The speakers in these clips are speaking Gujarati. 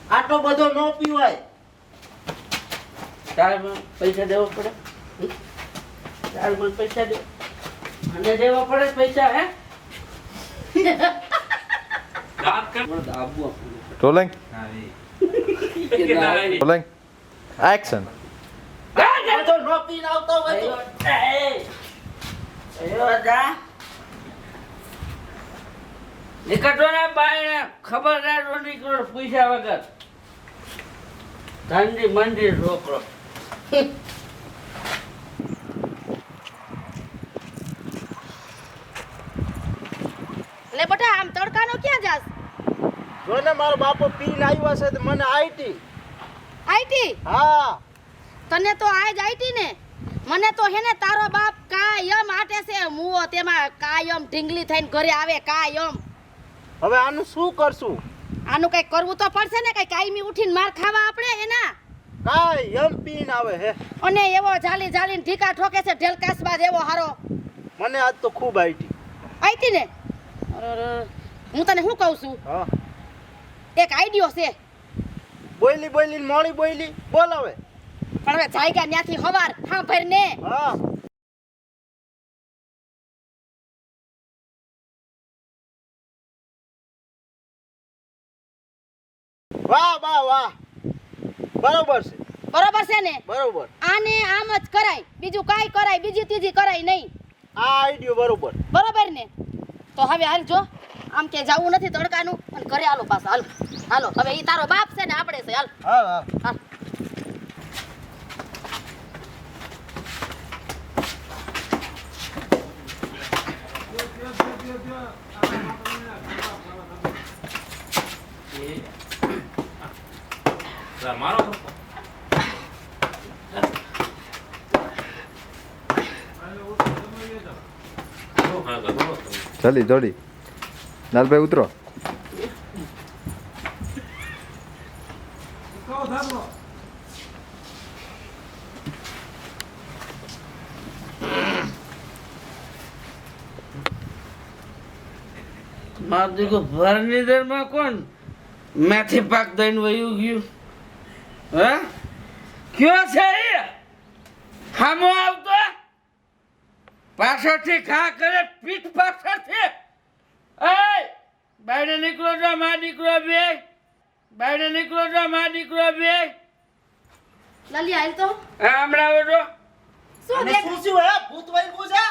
આટલો બધો ન પીવાય. તારે મને પૈસા દેવા પડે. તારે મને પૈસા દે. મને દેવા પડે પૈસા હે. Rolling rolling action. બધો ન પીને આવતો હોય તો. નીકળતો ને બાય ખબરદાર નો નીકળો પૈસા વગર. ઠંડી મંડી છોકરો. લે બટા આમ તડકાનો ક્યાં જાસ? જો ને મારો બાપો પીને આવ્યો છે તો મને આઈટી. આઈટી? હા તને તો આજ આઈટી ને. મને તો હેને તારો બાપ કાયમ આટે છે મુઓ તેમાં કાયમ ઢીંગલી થઈને ઘરે આવે કાયમ. હવે આનું શું કરશું? આનું કઈ કરવું તો પડશે ને કઈ કાયમી ઉઠીને માર ખાવા આપણે એના. કાય એમ પીને આવે હે. અને એવો જાલી જાલીને ઠીકા ઠોકે છે ઢેલકાસબાજ એવો હારો. મને આજ તો ખૂબ આઈટી. આઈટી ને? અરે હું તને શું કહું છું? હા એક આઈડિયો છે. બોયલી બોયલી મોળી બોયલી બોલ હવે. પણ હવે જાયગા ન્યાથી હવાર હા ભર ને. હા વાહ વાહ વાહ બરોબર છે. બરોબર છે ને? બરોબર. આને આમ જ કરાય, બીજું કાઈ કરાય, બીજી ત્રીજી કરાય નહીં. આ આઈડિયો બરોબર. બરોબર ને? તો હવે હાલ જો આમ કે જાવું નથી તડકાનું અને ઘરે હાલો પાછા હાલો. હાલો હવે ઈ તારો બાપ છે ને આપણે છે હાલ. હા હા હાલ. મારો જલ્દી જોડી લાલભાઈ ઉતરો. મારો દીકરો ભરની દરમાં કોણ મેથી પાક દઈને વયું ગયું? હે કયો છે એ? હામો આવતો પાછળથી ખા કરે પીઠ પાછળથી. એ બાયને નીકળો જો માં દીકરો બે. બાયને નીકળો જો માં દીકરો બે. લલી હાલ તો હમણાં આવજો. શું અને દેખ શું શું હે ભૂત વાગ્યું છે?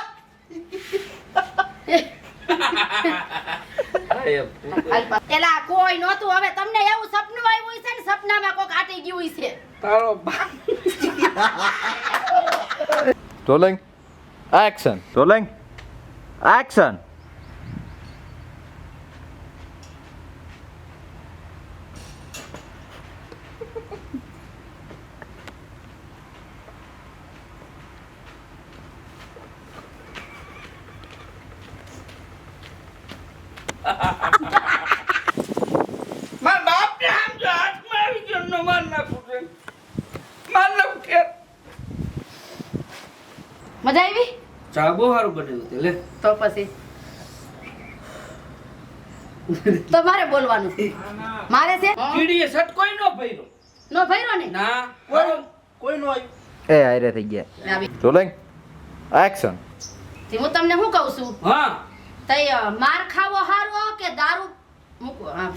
એલા કોઈ નહોતું હવે તમને એવું સપનું આવ્યું છે ને સપનામાં કોક આટી ગયું છે. તારો બાપ રોલિંગ એક્શન. Rolling action. મારા બાપને આમ જો હાથમાં આવી ગયો નો માર નાખું છે. માર નાખું કે મજા આવી? ચા બહુ સારું બનાવ્યું છે લે. તો પછી તમારે બોલવાનું છે. મારે છે કીડીએ સટકોઈ નો ભર્યો. નો ભર્યો ને? ના કોઈ નો આવ્યું. એ આયરે થઈ ગયા. Rolling action. થી હું તમને શું કહું છું? હા તઈ માર ખાવો હારો કે દારૂ મૂકો? હા